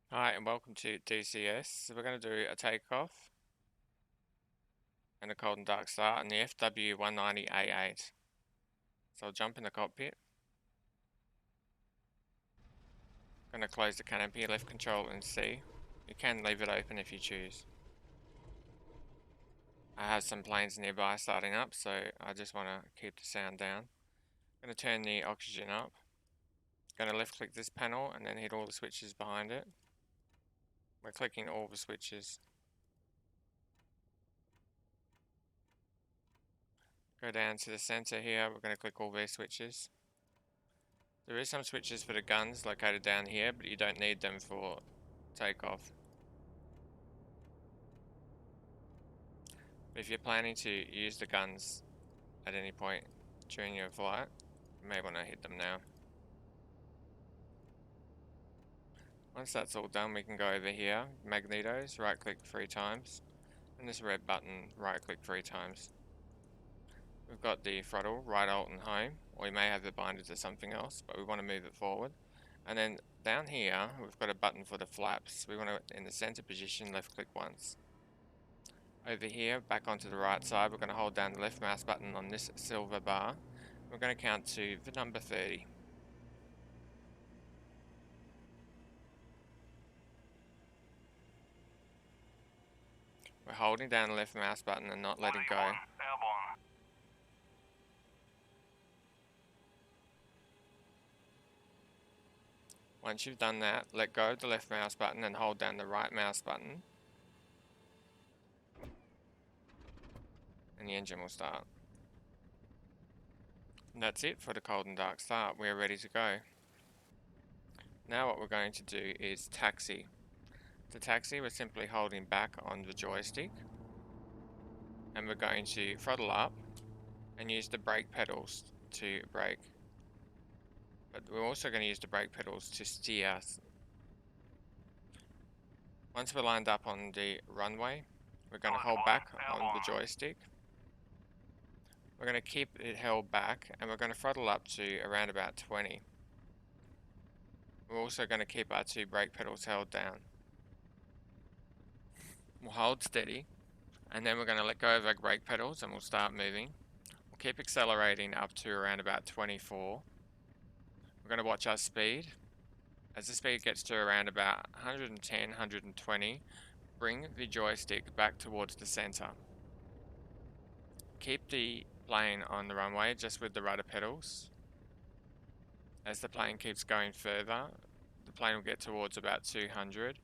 Hi and welcome to DCS. So we're going to do a takeoff and a cold and dark start on the FW-190 A-8. So I'll jump in the cockpit. Going to close the canopy, left control and C. You can leave it open if you choose. I have some planes nearby starting up, so I just want to keep the sound down. Going to turn the oxygen up. Going to left click this panel and then hit all the switches behind it. We're clicking all the switches. Go down to the center here, we're going to click all these switches. There is some switches for the guns located down here, but you don't need them for takeoff. If you're planning to use the guns at any point during your flight, you may want to hit them now. Once that's all done, we can go over here, magnetos, right click 3 times, and this red button, right click 3 times. We've got the throttle, right alt and home, or we may have it binded to something else, but we want to move it forward. And then down here, we've got a button for the flaps. We want to, in the center position, left click once. Over here, back onto the right side, we're going to hold down the left mouse button on this silver bar. We're going to count to the number 30. We're holding down the left mouse button and not letting go. Once you've done that, let go of the left mouse button and hold down the right mouse button. And the engine will start. And that's it for the cold and dark start. We're ready to go. Now what we're going to do is taxi. To taxi, we're simply holding back on the joystick. And we're going to throttle up and use the brake pedals to brake. But we're also going to use the brake pedals to steer. Once we're lined up on the runway, we're going to hold back on the joystick. We're going to keep it held back and we're going to throttle up to around about 20. We're also going to keep our 2 brake pedals held down. We'll hold steady and then we're going to let go of our brake pedals and we'll start moving. We'll keep accelerating up to around about 24. We're going to watch our speed. As the speed gets to around about 110, 120, bring the joystick back towards the center. Keep the plane on the runway just with the rudder pedals. As the plane keeps going further, the plane will get towards about 200.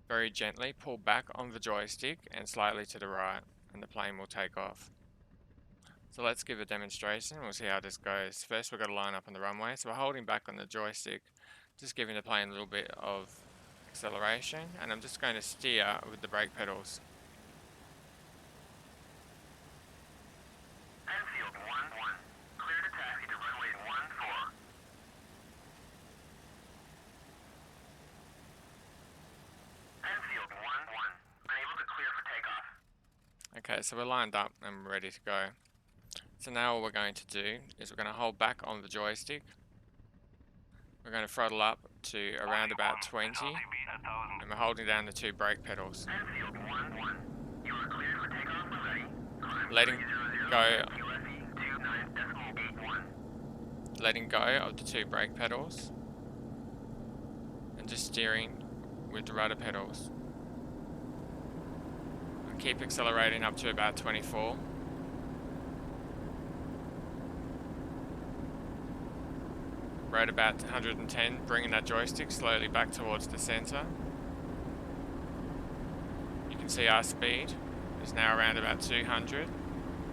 Very gently pull back on the joystick and slightly to the right, and the plane will take off. So let's give a demonstration. We'll see how this goes. First we've got to line up on the runway. So we're holding back on the joystick, just giving the plane a little bit of acceleration, and I'm just going to steer with the brake pedals. Enfield 1-1, clear to taxi to runway 14. Enfield 1-1, unable to clear for takeoff. Okay, so we're lined up and we're ready to go. So now what we're going to do is we're going to hold back on the joystick. We're going to throttle up to around about 20, and we're holding down the 2 brake pedals. Enfield 1-1, you are cleared for takeoff when ready. Letting go of the 2 brake pedals and just steering with the rudder pedals. And keep accelerating up to about 24. We're at about 110, bringing that joystick slowly back towards the center. You can see our speed is now around about 200.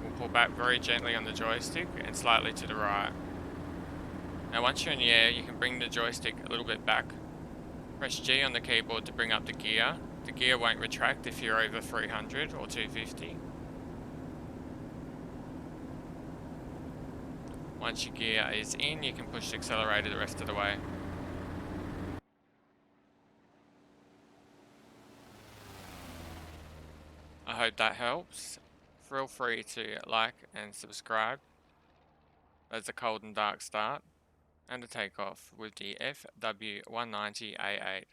We'll pull back very gently on the joystick and slightly to the right. Now once you're in the air, you can bring the joystick a little bit back. Press G on the keyboard to bring up the gear. The gear won't retract if you're over 300 or 250. Once your gear is in, you can push the accelerator the rest of the way. I hope that helps. Feel free to like and subscribe. That's a cold and dark start and a takeoff with the FW-190 A-8.